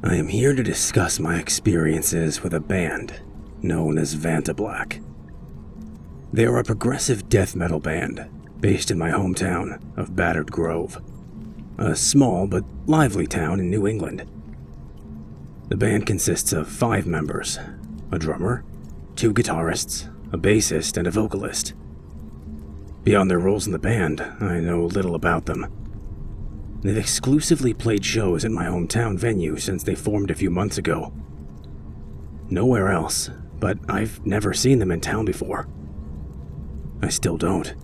I am here to discuss my experiences with a band known as Vantablack. They are a progressive death metal band based in my hometown of Battered Grove, a small but lively town in New England. The band consists of 5 members, a drummer, 2 guitarists, a bassist, and a vocalist. Beyond their roles in the band, I know little about them. They've exclusively played shows at my hometown venue since they formed a few months ago. Nowhere else, but I've never seen them in town before. I still don't.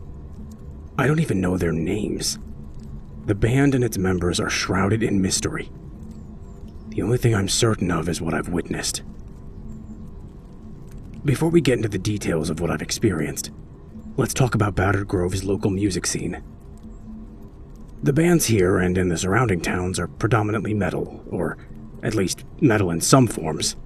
I don't even know their names. The band and its members are shrouded in mystery. The only thing I'm certain of is what I've witnessed. Before we get into the details of what I've experienced, let's talk about Battered Grove's local music scene. The bands here and in the surrounding towns are predominantly metal, or at least metal in some forms.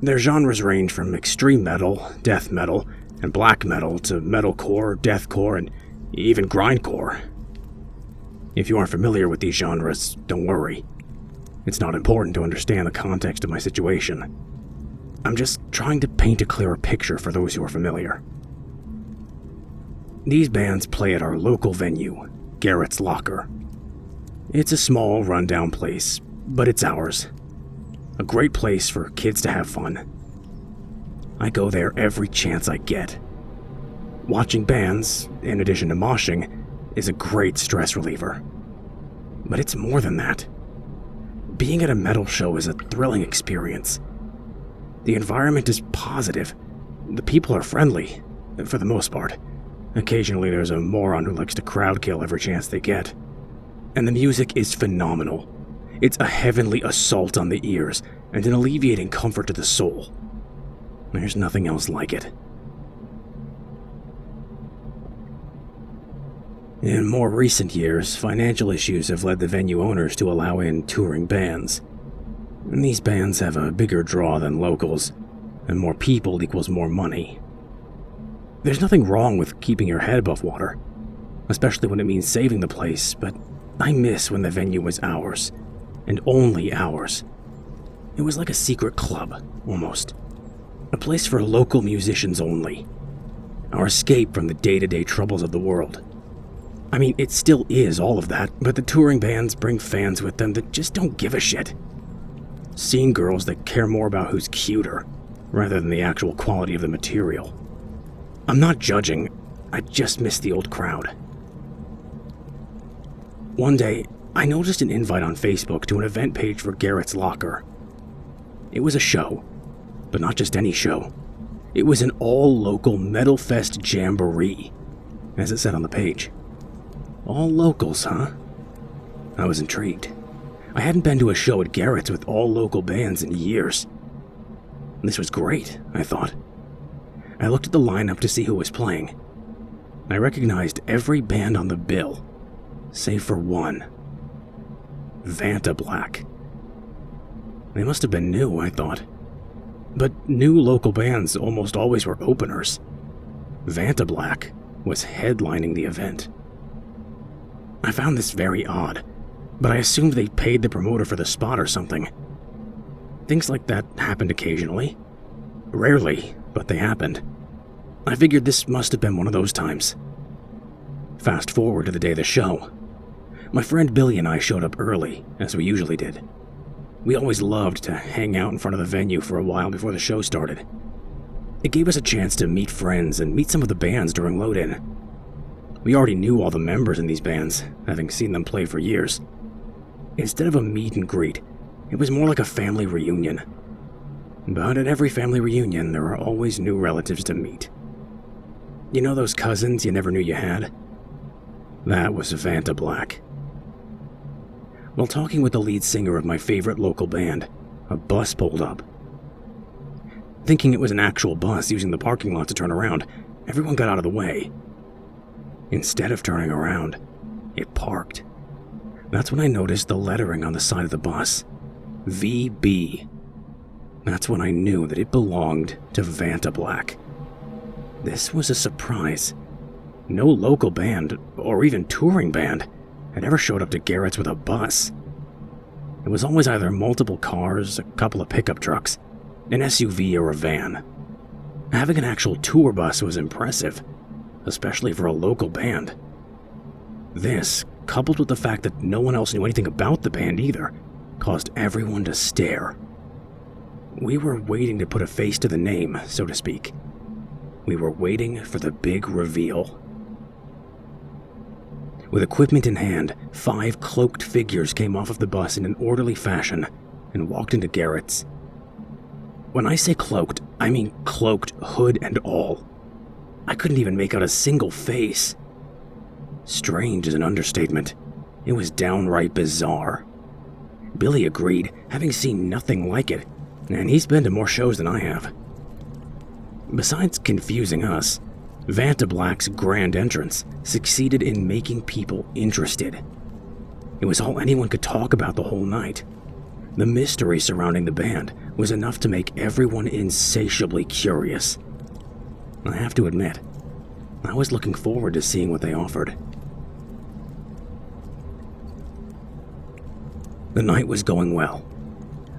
Their genres range from extreme metal, death metal, and black metal to metalcore, deathcore, and even grindcore. If you aren't familiar with these genres, don't worry. It's not important to understand the context of my situation. I'm just trying to paint a clearer picture for those who are familiar. These bands play at our local venue, Garrett's Locker. It's a small, rundown place, but it's ours. A great place for kids to have fun. I go there every chance I get. Watching bands, in addition to moshing, is a great stress reliever. But it's more than that. Being at a metal show is a thrilling experience. The environment is positive. The people are friendly, for the most part. Occasionally there's a moron who likes to crowd kill every chance they get. And the music is phenomenal. It's a heavenly assault on the ears and an alleviating comfort to the soul. There's nothing else like it. In more recent years, financial issues have led the venue owners to allow in touring bands. And these bands have a bigger draw than locals, and more people equals more money. There's nothing wrong with keeping your head above water, especially when it means saving the place, but I miss when the venue was ours, and only ours. It was like a secret club, almost. A place for local musicians only. Our escape from the day-to-day troubles of the world. I mean, it still is all of that, but the touring bands bring fans with them that just don't give a shit. Seeing girls that care more about who's cuter, rather than the actual quality of the material. I'm not judging, I just miss the old crowd. One day, I noticed an invite on Facebook to an event page for Garrett's Locker. It was a show, but not just any show. It was an all-local Metal Fest jamboree, as it said on the page. All locals, huh? I was intrigued. I hadn't been to a show at Garrett's with all local bands in years. This was great, I thought. I looked at the lineup to see who was playing. I recognized every band on the bill, save for one. Vantablack. They must have been new, I thought. But new local bands almost always were openers. Vantablack was headlining the event. I found this very odd, but I assumed they paid the promoter for the spot or something. Things like that happened occasionally. Rarely, but they happened. I figured this must have been one of those times. Fast forward to the day of the show. My friend Billy and I showed up early, as we usually did. We always loved to hang out in front of the venue for a while before the show started. It gave us a chance to meet friends and meet some of the bands during load-in. We already knew all the members in these bands, having seen them play for years. Instead of a meet and greet, it was more like a family reunion. But at every family reunion, there are always new relatives to meet. You know those cousins you never knew you had? That was Vantablack. While talking with the lead singer of my favorite local band, a bus pulled up. Thinking it was an actual bus using the parking lot to turn around, everyone got out of the way. Instead of turning around, it parked. That's when I noticed the lettering on the side of the bus. VB. That's when I knew that it belonged to Vantablack. This was a surprise. No local band, or even touring band, had ever showed up to Garrett's with a bus. It was always either multiple cars, a couple of pickup trucks, an SUV, or a van. Having an actual tour bus was impressive, especially for a local band. This, coupled with the fact that no one else knew anything about the band either, caused everyone to stare. We were waiting to put a face to the name, so to speak. We were waiting for the big reveal. With equipment in hand, 5 cloaked figures came off of the bus in an orderly fashion and walked into Garrett's. When I say cloaked, I mean cloaked, hood and all. I couldn't even make out a single face. Strange is an understatement. It was downright bizarre. Billy agreed, having seen nothing like it, and he's been to more shows than I have. Besides confusing us, Vantablack's grand entrance succeeded in making people interested. It was all anyone could talk about the whole night. The mystery surrounding the band was enough to make everyone insatiably curious. I have to admit, I was looking forward to seeing what they offered. The night was going well.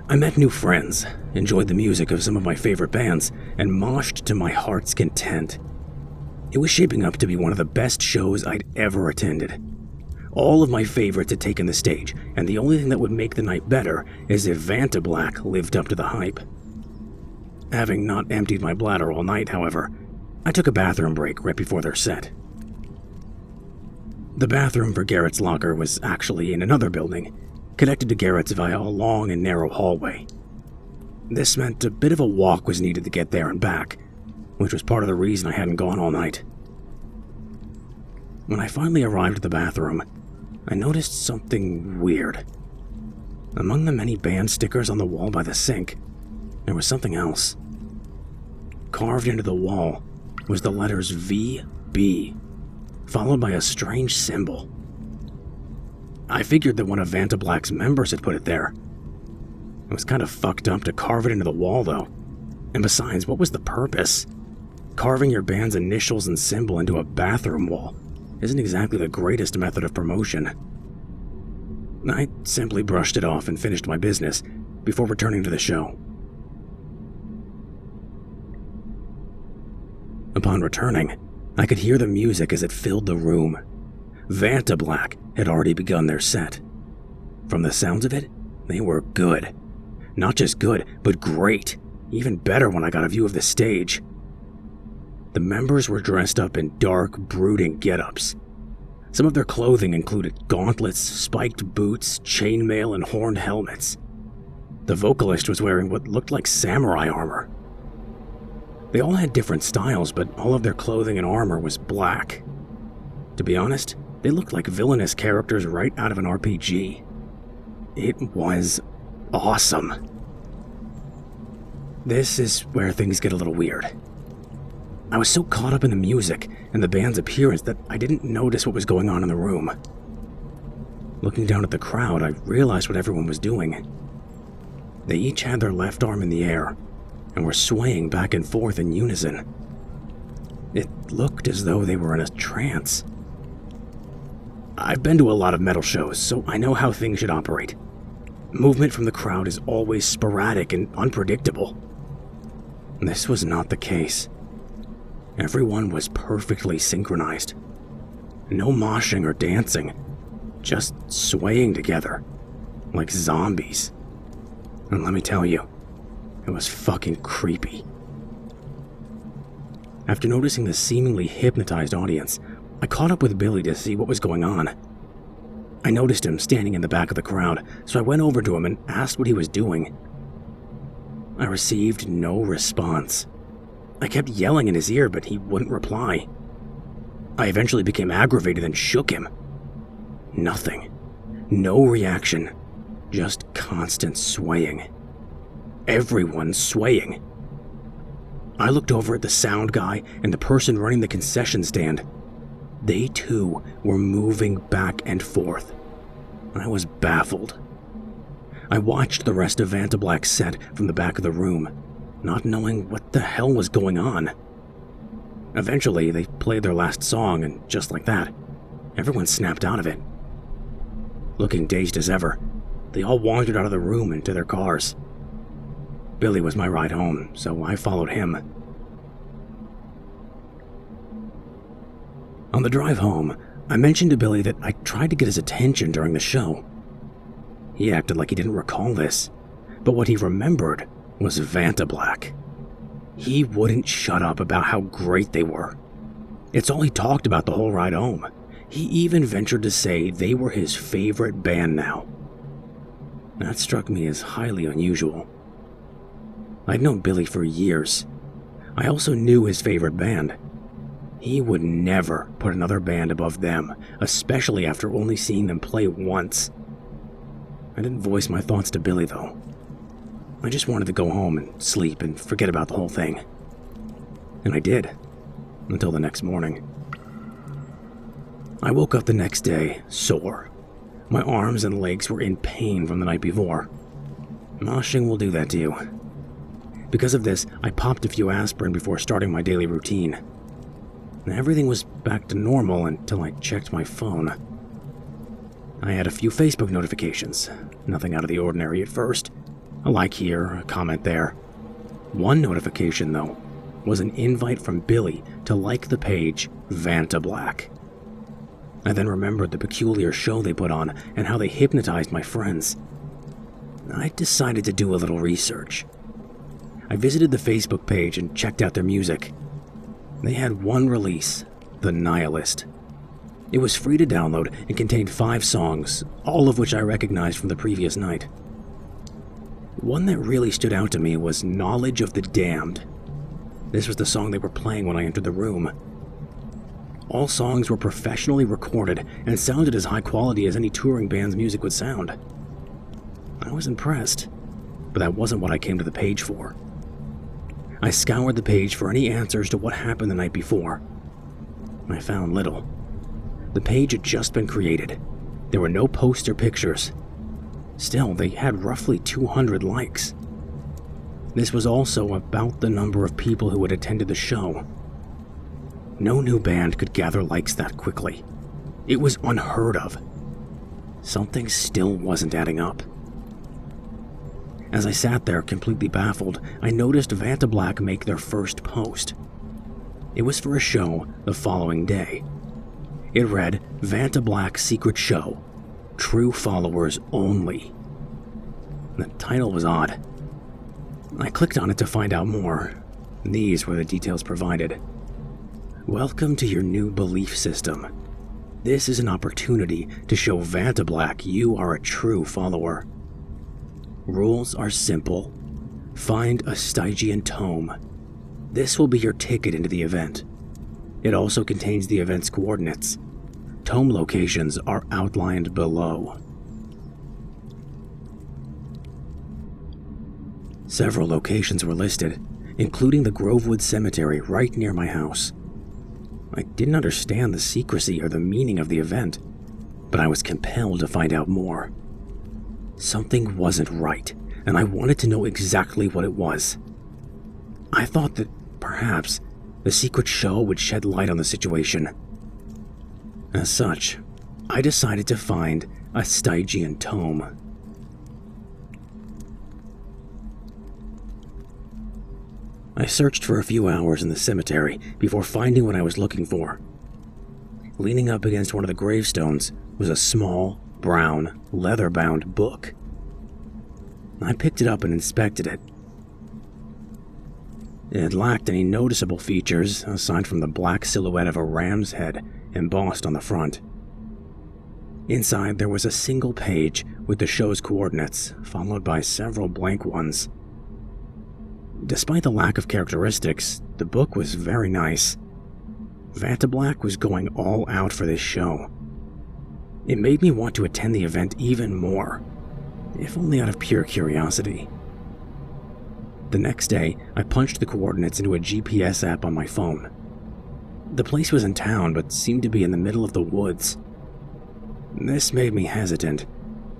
I met new friends, enjoyed the music of some of my favorite bands, and moshed to my heart's content. It was shaping up to be one of the best shows I'd ever attended. All of my favorites had taken the stage, and the only thing that would make the night better is if Vantablack lived up to the hype. Having not emptied my bladder all night, however, I took a bathroom break right before their set. The bathroom for Garrett's locker was actually in another building, connected to Garrett's via a long and narrow hallway. This meant a bit of a walk was needed to get there and back, which was part of the reason I hadn't gone all night. When I finally arrived at the bathroom, I noticed something weird. Among the many band stickers on the wall by the sink, there was something else. Carved into the wall was the letters VB, followed by a strange symbol. I figured that one of Vantablack's members had put it there. It was kind of fucked up to carve it into the wall, though. And besides, what was the purpose? Carving your band's initials and symbol into a bathroom wall isn't exactly the greatest method of promotion. I simply brushed it off and finished my business before returning to the show. Upon returning, I could hear the music as it filled the room. Vantablack had already begun their set. From the sounds of it, they were good. Not just good, but great. Even better when I got a view of the stage. The members were dressed up in dark, brooding get-ups. Some of their clothing included gauntlets, spiked boots, chainmail, and horned helmets. The vocalist was wearing what looked like samurai armor. They all had different styles, but all of their clothing and armor was black. To be honest, they looked like villainous characters right out of an RPG. It was awesome. This is where things get a little weird. I was so caught up in the music and the band's appearance that I didn't notice what was going on in the room. Looking down at the crowd, I realized what everyone was doing. They each had their left arm in the air and were swaying back and forth in unison. It looked as though they were in a trance. I've been to a lot of metal shows, so I know how things should operate. Movement from the crowd is always sporadic and unpredictable. This was not the case. Everyone was perfectly synchronized. No moshing or dancing, just swaying together, like zombies. And let me tell you, it was fucking creepy. After noticing the seemingly hypnotized audience, I caught up with Billy to see what was going on. I noticed him standing in the back of the crowd, so I went over to him and asked what he was doing. I received no response. I kept yelling in his ear, but he wouldn't reply. I eventually became aggravated and shook him. Nothing. No reaction. Just constant swaying. Everyone swaying. I looked over at the sound guy and the person running the concession stand. They too were moving back and forth. I was baffled. I watched the rest of Vantablack's set from the back of the room, not knowing what the hell was going on. Eventually, they played their last song, and just like that, everyone snapped out of it. Looking dazed as ever, they all wandered out of the room and to their cars. Billy was my ride home, so I followed him. On the drive home, I mentioned to Billy that I tried to get his attention during the show. He acted like he didn't recall this, but what he remembered was Vantablack. He wouldn't shut up about how great they were. It's all he talked about the whole ride home. He even ventured to say they were his favorite band now. That struck me as highly unusual. I'd known Billy for years. I also knew his favorite band. He would never put another band above them, especially after only seeing them play once. I didn't voice my thoughts to Billy, though. I just wanted to go home and sleep and forget about the whole thing. And I did, until the next morning. I woke up the next day, sore. My arms and legs were in pain from the night before. Moshing will do that to you. Because of this, I popped a few aspirin before starting my daily routine. Everything was back to normal until I checked my phone. I had a few Facebook notifications, nothing out of the ordinary at first. A like here, a comment there. One notification, though, was an invite from Billy to like the page Vantablack. I then remembered the peculiar show they put on and how they hypnotized my friends. I decided to do a little research. I visited the Facebook page and checked out their music. They had one release, The Nihilist. It was free to download and contained 5 songs, all of which I recognized from the previous night. One that really stood out to me was Knowledge of the Damned. This was the song they were playing when I entered the room. All songs were professionally recorded and sounded as high quality as any touring band's music would sound. I was impressed, but that wasn't what I came to the page for. I scoured the page for any answers to what happened the night before. I found little. The page had just been created. There were no posts or pictures. Still, they had roughly 200 likes. This was also about the number of people who had attended the show. No new band could gather likes that quickly. It was unheard of. Something still wasn't adding up. As I sat there completely baffled, I noticed Vantablack make their first post. It was for a show the following day. It read, Vantablack Secret Show, True Followers Only. The title was odd. I clicked on it to find out more. These were the details provided. Welcome to your new belief system. This is an opportunity to show Vantablack you are a true follower. Rules are simple. Find a Stygian tome. This will be your ticket into the event. It also contains the event's coordinates. Tome locations are outlined below. Several locations were listed, including the Grovewood Cemetery right near my house. I didn't understand the secrecy or the meaning of the event, but I was compelled to find out more. Something wasn't right, and I wanted to know exactly what it was. I thought that perhaps the secret show would shed light on the situation. As such, I decided to find a Stygian tome. I searched for a few hours in the cemetery before finding what I was looking for. Leaning up against one of the gravestones was a small, brown, leather-bound book. I picked it up and inspected it. It lacked any noticeable features aside from the black silhouette of a ram's head embossed on the front. Inside, there was a single page with the show's coordinates, followed by several blank ones. Despite the lack of characteristics, the book was very nice. Vantablack was going all out for this show. It made me want to attend the event even more, if only out of pure curiosity. The next day, I punched the coordinates into a GPS app on my phone. The place was in town, but seemed to be in the middle of the woods. This made me hesitant,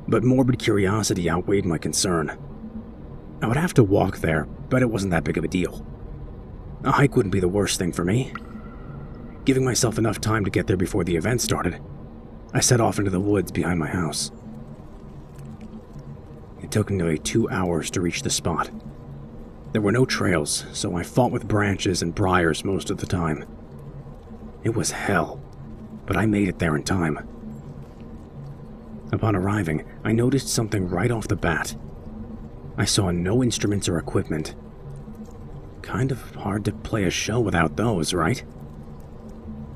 but morbid curiosity outweighed my concern. I would have to walk there, but it wasn't that big of a deal. A hike wouldn't be the worst thing for me. Giving myself enough time to get there before the event started, I set off into the woods behind my house. took nearly 2 hours to reach the spot. There were no trails, so I fought with branches and briars most of the time. It was hell, but I made it there in time. Upon arriving, I noticed something right off the bat. I saw no instruments or equipment. Kind of hard to play a show without those, right?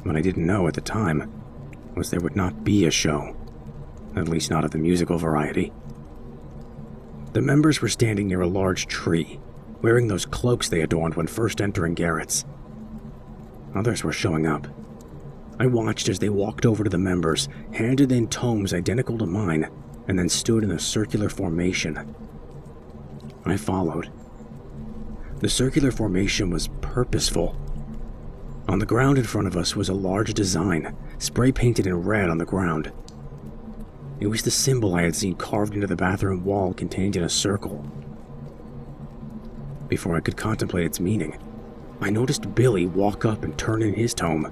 What I didn't know at the time was there would not be a show, at least not of the musical variety. The members were standing near a large tree, wearing those cloaks they adorned when first entering garrets. Others were showing up. I watched as they walked over to the members, handed in tomes identical to mine, and then stood in a circular formation. I followed. The circular formation was purposeful. On the ground in front of us was a large design, spray-painted in red on the ground. It was the symbol I had seen carved into the bathroom wall contained in a circle. Before I could contemplate its meaning, I noticed Billy walk up and turn in his tome.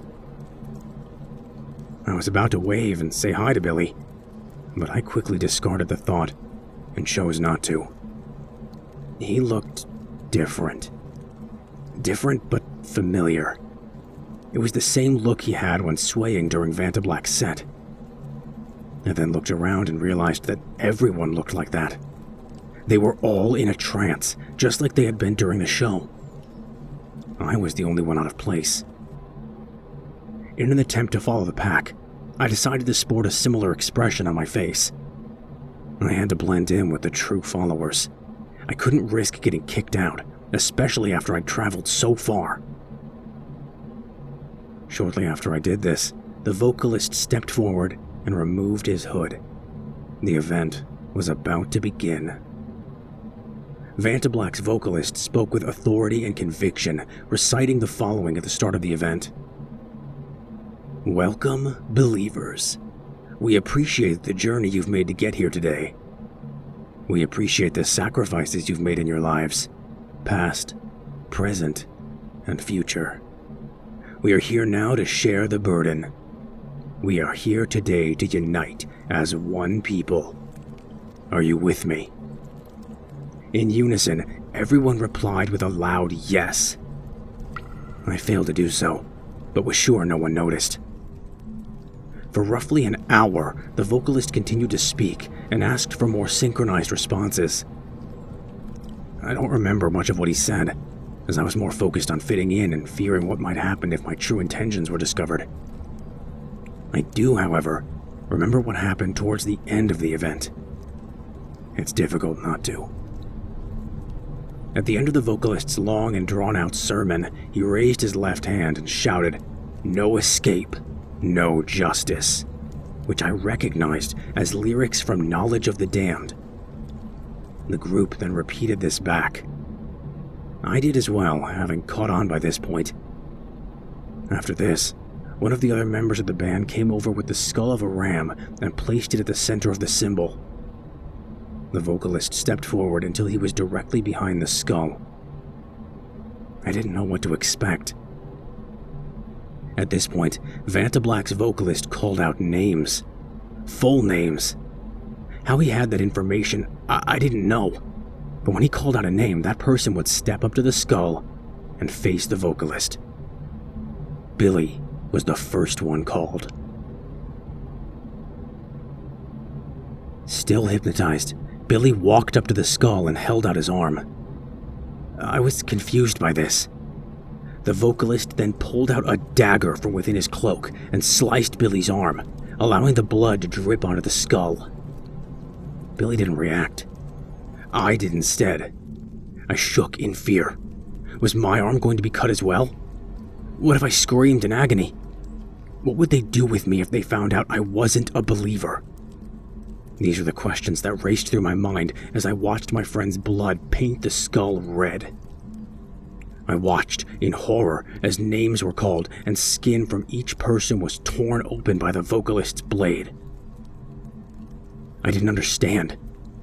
I was about to wave and say hi to Billy, but I quickly discarded the thought and chose not to. He looked different. Different but familiar. It was the same look he had when swaying during Vantablack's set. I then looked around and realized that everyone looked like that. They were all in a trance, just like they had been during the show. I was the only one out of place. In an attempt to follow the pack, I decided to sport a similar expression on my face. I had to blend in with the true followers. I couldn't risk getting kicked out, especially after I'd traveled so far. Shortly after I did this, the vocalist stepped forward and removed his hood. The event was about to begin. Vantablack's vocalist spoke with authority and conviction, reciting the following at the start of the event. Welcome, believers. We appreciate the journey you've made to get here today. We appreciate the sacrifices you've made in your lives, past, present, and future. We are here now to share the burden. We are here today to unite as one people. Are you with me? In unison, everyone replied with a loud yes. I failed to do so, but was sure no one noticed. For roughly an hour, the vocalist continued to speak and asked for more synchronized responses. I don't remember much of what he said, as I was more focused on fitting in and fearing what might happen if my true intentions were discovered. I do, however, remember what happened towards the end of the event. It's difficult not to. At the end of the vocalist's long and drawn-out sermon, he raised his left hand and shouted, "No escape, no justice," which I recognized as lyrics from Knowledge of the Damned. The group then repeated this back. I did as well, having caught on by this point. After this, one of the other members of the band came over with the skull of a ram and placed it at the center of the symbol. The vocalist stepped forward until he was directly behind the skull. I didn't know what to expect. At this point, Vantablack's vocalist called out names. Full names. How he had that information, I didn't know. But when he called out a name, that person would step up to the skull and face the vocalist. Billy was the first one called. Still hypnotized, Billy walked up to the skull and held out his arm. I was confused by this. The vocalist then pulled out a dagger from within his cloak and sliced Billy's arm, allowing the blood to drip onto the skull. Billy didn't react. I did instead. I shook in fear. Was my arm going to be cut as well? What if I screamed in agony? What would they do with me if they found out I wasn't a believer? These are the questions that raced through my mind as I watched my friend's blood paint the skull red. I watched in horror as names were called and skin from each person was torn open by the vocalist's blade. I didn't understand,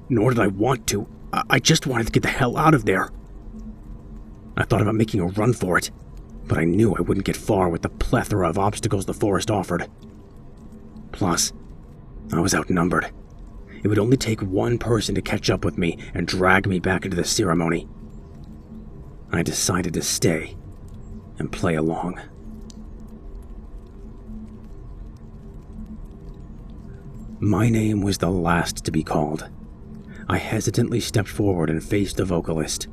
nor did I want to. I just wanted to get the hell out of there. I thought about making a run for it, but I knew I wouldn't get far with the plethora of obstacles the forest offered. Plus, I was outnumbered. It would only take one person to catch up with me and drag me back into the ceremony. I decided to stay and play along. My name was the last to be called. I hesitantly stepped forward and faced the vocalist.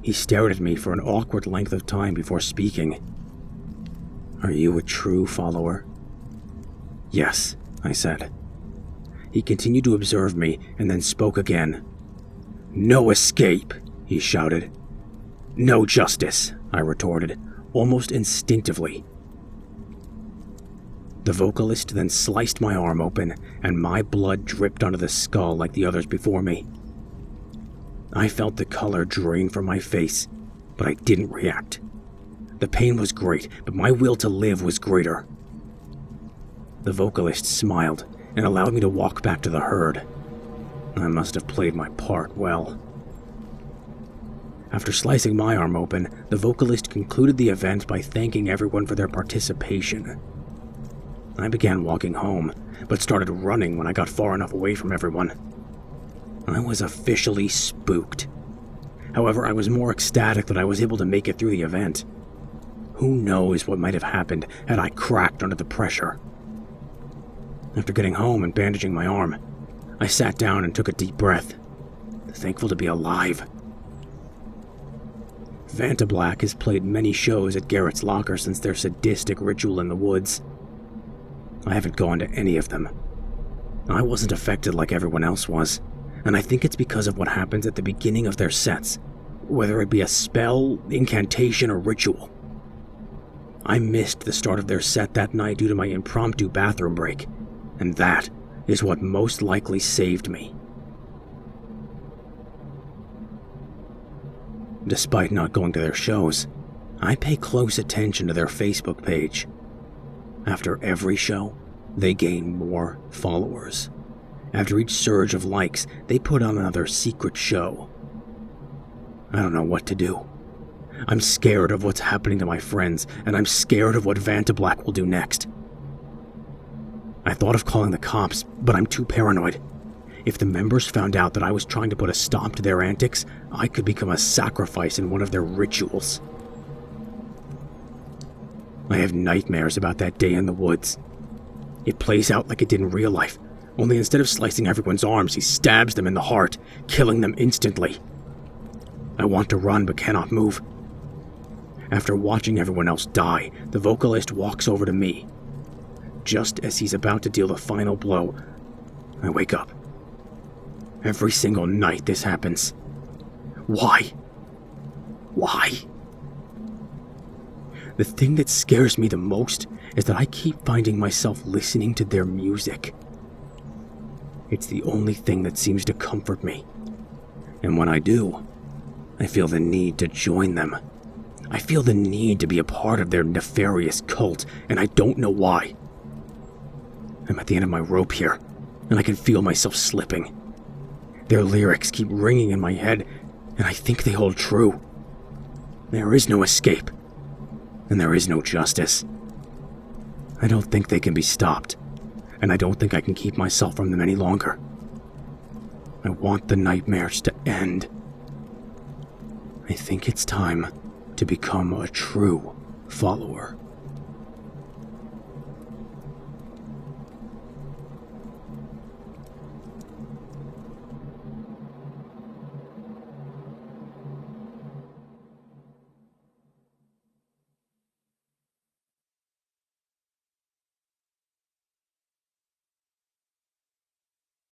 He stared at me for an awkward length of time before speaking. "Are you a true follower?" "Yes," I said. He continued to observe me and then spoke again. "No escape," he shouted. "No justice," I retorted, almost instinctively. The vocalist then sliced my arm open, and my blood dripped onto the skull like the others before me. I felt the color drain from my face, but I didn't react. The pain was great, but my will to live was greater. The vocalist smiled and allowed me to walk back to the herd. I must have played my part well. After slicing my arm open, the vocalist concluded the event by thanking everyone for their participation. I began walking home, but started running when I got far enough away from everyone. I was officially spooked. However, I was more ecstatic that I was able to make it through the event. Who knows what might have happened had I cracked under the pressure. After getting home and bandaging my arm, I sat down and took a deep breath, thankful to be alive. Vantablack has played many shows at Garrett's Locker since their sadistic ritual in the woods. I haven't gone to any of them. I wasn't affected like everyone else was, and I think it's because of what happens at the beginning of their sets, whether it be a spell, incantation, or ritual. I missed the start of their set that night due to my impromptu bathroom break, and that is what most likely saved me. Despite not going to their shows, I pay close attention to their Facebook page. After every show, they gain more followers. After each surge of likes, they put on another secret show. I don't know what to do. I'm scared of what's happening to my friends, and I'm scared of what Vantablack will do next. I thought of calling the cops, but I'm too paranoid. If the members found out that I was trying to put a stop to their antics, I could become a sacrifice in one of their rituals. I have nightmares about that day in the woods. It plays out like it did in real life, only instead of slicing everyone's arms, he stabs them in the heart, killing them instantly. I want to run but cannot move. After watching everyone else die, the vocalist walks over to me. Just as he's about to deal the final blow, I wake up. Every single night this happens. Why? Why? The thing that scares me the most is that I keep finding myself listening to their music. It's the only thing that seems to comfort me. And when I do, I feel the need to join them. I feel the need to be a part of their nefarious cult, and I don't know why. I'm at the end of my rope here, and I can feel myself slipping. Their lyrics keep ringing in my head, and I think they hold true. There is no escape, and there is no justice. I don't think they can be stopped, and I don't think I can keep myself from them any longer. I want the nightmares to end. I think it's time to become a true follower.